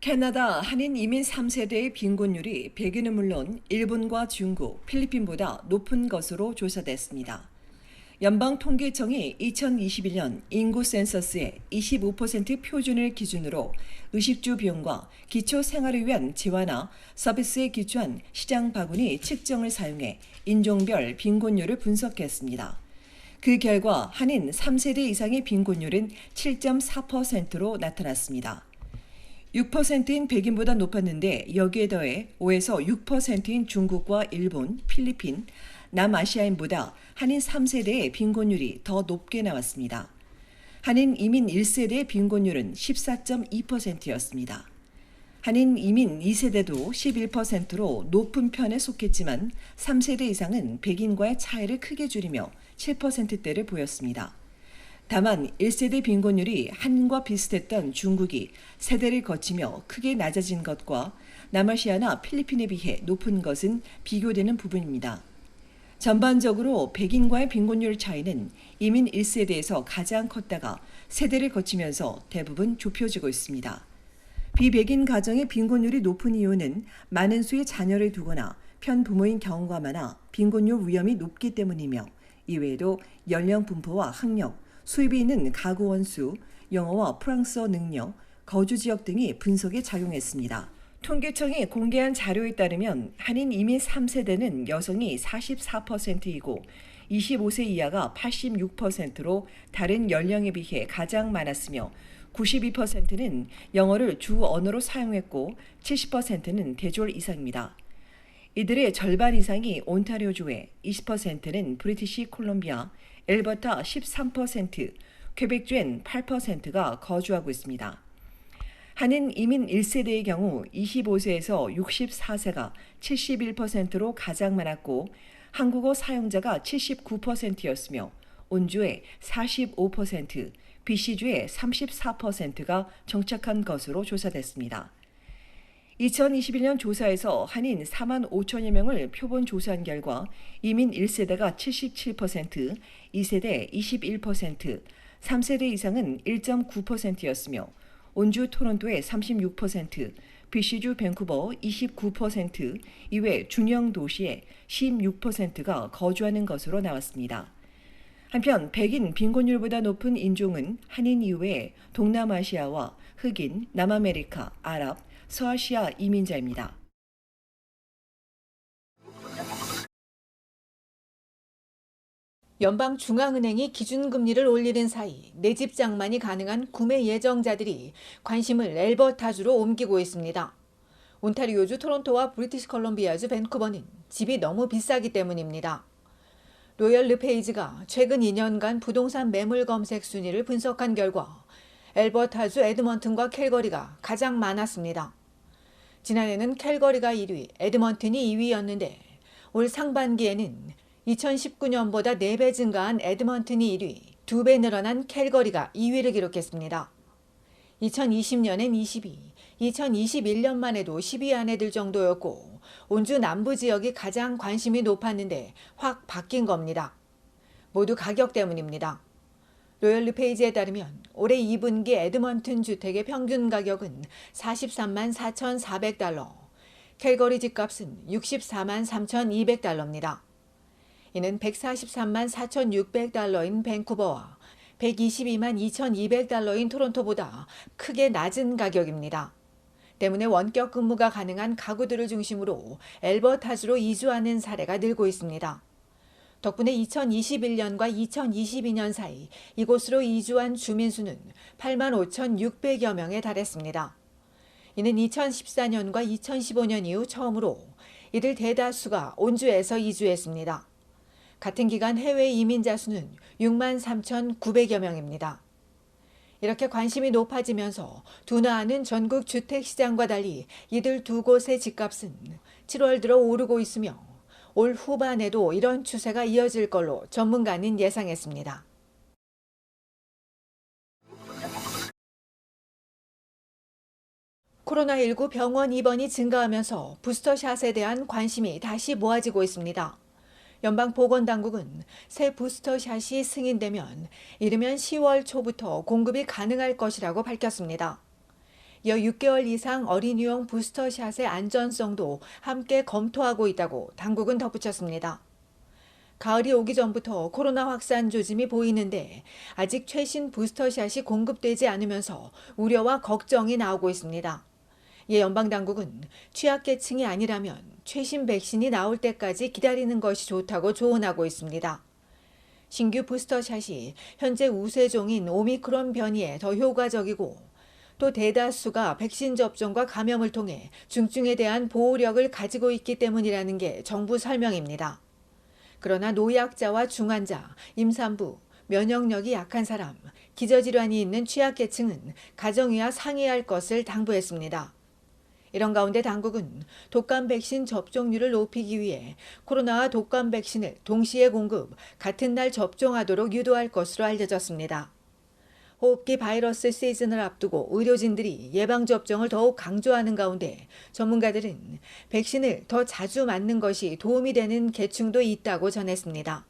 캐나다 한인 이민 3세대의 빈곤율이 백인은 물론 일본과 중국, 필리핀보다 높은 것으로 조사됐습니다. 연방통계청이 2021년 인구 센서스의 25% 표준을 기준으로 의식주 비용과 기초생활을 위한 재화나 서비스에 기초한 시장 바구니 측정을 사용해 인종별 빈곤율을 분석했습니다. 그 결과 한인 3세대 이상의 빈곤율은 7.4%로 나타났습니다. 6%인 백인보다 높았는데 여기에 더해 5에서 6%인 중국과 일본, 필리핀, 남아시아인보다 한인 3세대의 빈곤율이 더 높게 나왔습니다. 한인 이민 1세대의 빈곤율은 14.2%였습니다. 한인 이민 2세대도 11%로 높은 편에 속했지만 3세대 이상은 백인과의 차이를 크게 줄이며 7%대를 보였습니다. 다만 1세대 빈곤율이 한인과 비슷했던 중국이 세대를 거치며 크게 낮아진 것과 남아시아나 필리핀에 비해 높은 것은 비교되는 부분입니다. 전반적으로 백인과의 빈곤율 차이는 이민 1세대에서 가장 컸다가 세대를 거치면서 대부분 좁혀지고 있습니다. 비백인 가정의 빈곤율이 높은 이유는 많은 수의 자녀를 두거나 편부모인 경우가 많아 빈곤율 위험이 높기 때문이며 이외에도 연령 분포와 학력, 수입이 있는 가구 원수, 영어와 프랑스어 능력, 거주 지역 등이 분석에 작용했습니다. 통계청이 공개한 자료에 따르면 한인 이민 3세대는 여성이 44%이고 25세 이하가 86%로 다른 연령에 비해 가장 많았으며 92%는 영어를 주 언어로 사용했고 70%는 대졸 이상입니다. 이들의 절반 이상이 온타리오주에, 20%는 브리티시 콜롬비아, 엘버타 13%, 퀘벡주엔 8%가 거주하고 있습니다. 한인 이민 1세대의 경우 25세에서 64세가 71%로 가장 많았고 한국어 사용자가 79%였으며 온주의 45%, BC주의 34%가 정착한 것으로 조사됐습니다. 2021년 조사에서 한인 4만 5천여 명을 표본 조사한 결과 이민 1세대가 77%, 2세대 21%, 3세대 이상은 1.9%였으며 온주 토론토의 36%, BC주 밴쿠버 29% 이외 중형 도시의 16%가 거주하는 것으로 나왔습니다. 한편 백인 빈곤율보다 높은 인종은 한인 이외에 동남아시아와 흑인, 남아메리카, 아랍, 서아시아 이민자입니다. 연방중앙은행이 기준금리를 올리는 사이 내 집 장만이 가능한 구매 예정자들이 관심을 엘버타주로 옮기고 있습니다. 온타리오주 토론토와 브리티시 컬럼비아주 밴쿠버는 집이 너무 비싸기 때문입니다. 로열 르페이지가 최근 2년간 부동산 매물 검색 순위를 분석한 결과 엘버타주 에드먼튼과 캘거리가 가장 많았습니다. 지난해는 캘거리가 1위, 에드먼튼이 2위였는데 올 상반기에는 2019년보다 4배 증가한 에드먼튼이 1위, 2배 늘어난 캘거리가 2위를 기록했습니다. 2020년엔 22, 2021년만 해도 10위 안에 들 정도였고 온주 남부 지역이 가장 관심이 높았는데 확 바뀐 겁니다. 모두 가격 때문입니다. 로열 르페이지에 따르면 올해 2분기 에드먼튼 주택의 평균 가격은 43만 4,400달러, 캘거리 집값은 64만 3,200달러입니다. 이는 143만 4,600달러인 밴쿠버와 122만 2,200달러인 토론토보다 크게 낮은 가격입니다. 때문에 원격 근무가 가능한 가구들을 중심으로 엘버타주로 이주하는 사례가 늘고 있습니다. 덕분에 2021년과 2022년 사이 이곳으로 이주한 주민 수는 8만 5,600여 명에 달했습니다. 이는 2014년과 2015년 이후 처음으로 이들 대다수가 온주에서 이주했습니다. 같은 기간 해외 이민자 수는 6만 3,900여 명입니다. 이렇게 관심이 높아지면서 둔화하는 전국 주택시장과 달리 이들 두 곳의 집값은 7월 들어 오르고 있으며 올 후반에도 이런 추세가 이어질 걸로 전문가는 예상했습니다. 코로나19 병원 입원이 증가하면서 부스터샷에 대한 관심이 다시 모아지고 있습니다. 연방보건당국은 새 부스터샷이 승인되면 이르면 10월 초부터 공급이 가능할 것이라고 밝혔습니다. 이어 6개월 이상 어린이용 부스터샷의 안전성도 함께 검토하고 있다고 당국은 덧붙였습니다. 가을이 오기 전부터 코로나 확산 조짐이 보이는데 아직 최신 부스터샷이 공급되지 않으면서 우려와 걱정이 나오고 있습니다. 이에 연방당국은 취약계층이 아니라면 최신 백신이 나올 때까지 기다리는 것이 좋다고 조언하고 있습니다. 신규 부스터샷이 현재 우세종인 오미크론 변이에 더 효과적이고 또 대다수가 백신 접종과 감염을 통해 중증에 대한 보호력을 가지고 있기 때문이라는 게 정부 설명입니다. 그러나 노약자와 중환자, 임산부, 면역력이 약한 사람, 기저질환이 있는 취약계층은 가정의와 상의할 것을 당부했습니다. 이런 가운데 당국은 독감 백신 접종률을 높이기 위해 코로나와 독감 백신을 동시에 공급, 같은 날 접종하도록 유도할 것으로 알려졌습니다. 호흡기 바이러스 시즌을 앞두고 의료진들이 예방접종을 더욱 강조하는 가운데 전문가들은 백신을 더 자주 맞는 것이 도움이 되는 계층도 있다고 전했습니다.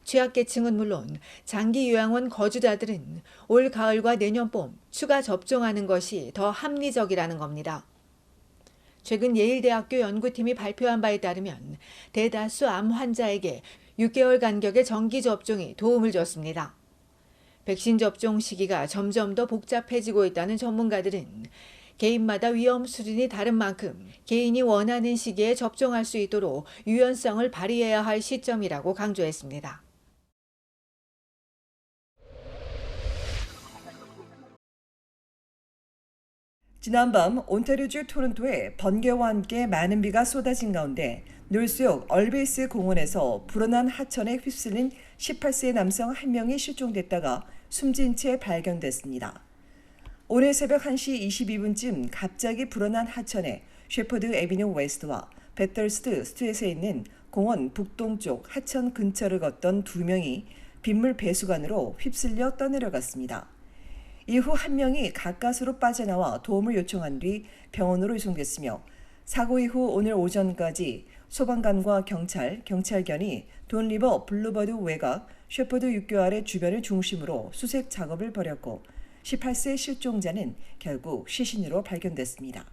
취약계층은 물론 장기 요양원 거주자들은 올 가을과 내년 봄 추가 접종하는 것이 더 합리적이라는 겁니다. 최근 예일대학교 연구팀이 발표한 바에 따르면 대다수 암 환자에게 6개월 간격의 정기 접종이 도움을 줬습니다. 백신 접종 시기가 점점 더 복잡해지고 있다는 전문가들은 개인마다 위험 수준이 다른 만큼 개인이 원하는 시기에 접종할 수 있도록 유연성을 발휘해야 할 시점이라고 강조했습니다. 지난밤 온타리오주 토론토에 번개와 함께 많은 비가 쏟아진 가운데 놀수역 얼베이스 공원에서 불어난 하천에 휩쓸린 18세 남성 1명이 실종됐다가 숨진 채 발견됐습니다. 오늘 새벽 1시 22분쯤 갑자기 불어난 하천에 셰퍼드 애비뉴 웨스트와 베털스트 스트릿에 있는 공원 북동쪽 하천 근처를 걷던 2명이 빗물 배수관으로 휩쓸려 떠내려갔습니다. 이후 1명이 가까스로 빠져나와 도움을 요청한 뒤 병원으로 이송됐으며 사고 이후 오늘 오전까지 소방관과 경찰견이 돈리버 블루버드 외곽 셰퍼드 육교 아래 주변을 중심으로 수색 작업을 벌였고 18세 실종자는 결국 시신으로 발견됐습니다.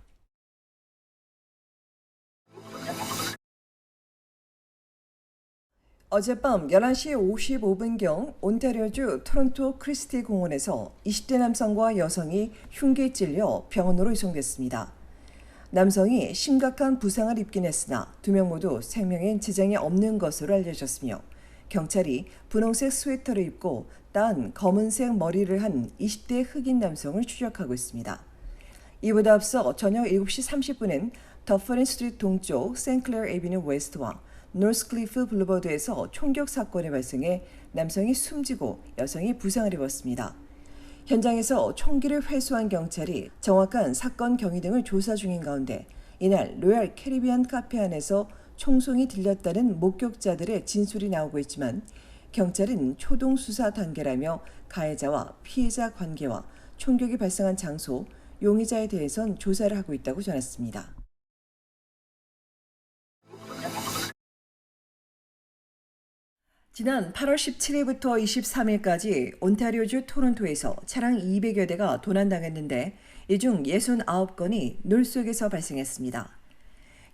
어젯밤 11시 55분경 온타리오주 토론토 크리스티 공원에서 20대 남성과 여성이 흉기에 찔려 병원으로 이송됐습니다. 남성이 심각한 부상을 입긴 했으나 2명 모두 생명엔 지장이 없는 것으로 알려졌으며 경찰이 분홍색 스웨터를 입고 딴 검은색 머리를 한 20대 흑인 남성을 추적하고 있습니다. 이보다 앞서 저녁 7시 30분엔 더퍼린 스트리트 동쪽 생클레어 애비뉴 웨스트와 노스클리프 블루버드에서 총격 사건이 발생해 남성이 숨지고 여성이 부상을 입었습니다. 현장에서 총기를 회수한 경찰이 정확한 사건 경위 등을 조사 중인 가운데 이날 로얄 캐리비안 카페 안에서 총성이 들렸다는 목격자들의 진술이 나오고 있지만 경찰은 초동 수사 단계라며 가해자와 피해자 관계와 총격이 발생한 장소, 용의자에 대해선 조사를 하고 있다고 전했습니다. 지난 8월 17일부터 23일까지 온타리오주 토론토에서 차량 200여 대가 도난당했는데 이 중 69건이 놀속에서 발생했습니다.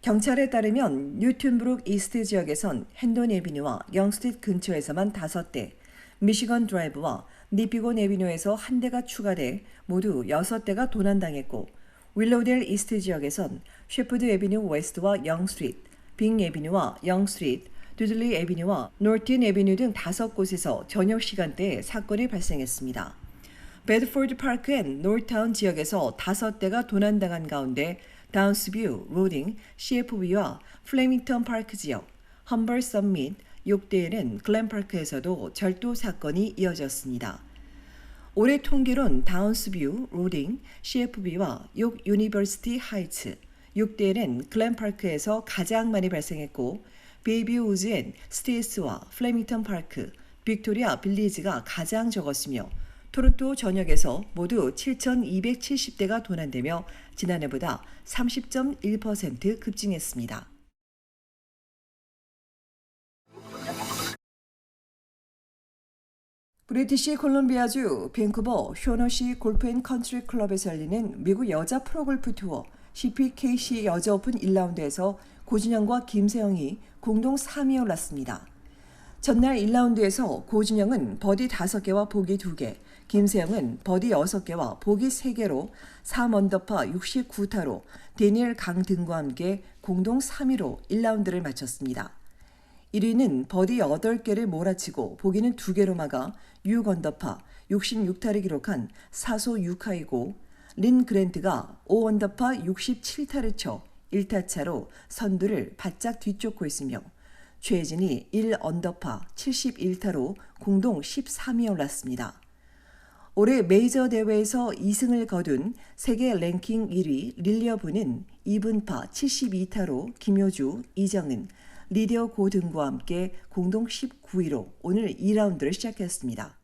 경찰에 따르면 뉴튼브룩 이스트 지역에선 헨돈 에비뉴와 영스트리트 근처에서만 5대, 미시건 드라이브와 니피곤 에비뉴에서 1대가 추가돼 모두 6대가 도난당했고 윌로델 이스트 지역에선 셰퍼드 에비뉴 웨스트와 영스트리트, 빙 에비뉴와 영스트리트, 두들리 에비뉴와 노튼 에비뉴 등 5곳에서 저녁 시간대에 사건이 발생했습니다. 베드포드 파크 앤 노르타운 지역에서 5대가 도난당한 가운데 다운스뷰, 로딩, CFV와 플레밍턴 파크 지역, 험벌 서밋, 6대에는 글램파크에서도 절도 사건이 이어졌습니다. 올해 통계론 다운스뷰, 로딩, CFV와 6 유니버시티 하이츠, 6대에는 글램파크에서 가장 많이 발생했고 베이비 우즈 앤 스테이스와 플레밍턴 파크, 빅토리아 빌리지가 가장 적었으며 토론토 전역에서 모두 7,270대가 도난되며 지난해보다 30.1% 급증했습니다. 브리티시 콜롬비아주 밴쿠버 쇼너시 골프앤컨트리 클럽에서 열리는 미국 여자 프로골프 투어 CPKC 여자 오픈 1라운드에서 고진영과 김세영이 공동 3위에 올랐습니다. 전날 1라운드에서 고진영은 버디 5개와 보기 2개, 김세영은 버디 6개와 보기 3개로 3언더파 69타로 데니엘 강 등과 함께 공동 3위로 1라운드를 마쳤습니다. 1위는 버디 8개를 몰아치고 보기는 2개로 막아 6언더파 66타를 기록한 사소 6하이고 린 그랜트가 5언더파 67타를 쳐 1타 차로 선두를 바짝 뒤쫓고 있으며 최혜진이 1언더파 71타로 공동 13위에 올랐습니다. 올해 메이저 대회에서 2승을 거둔 세계 랭킹 1위 릴리어브는 2분파 72타로 김효주, 이정은, 리디어 고 등과 함께 공동 19위로 오늘 2라운드를 시작했습니다.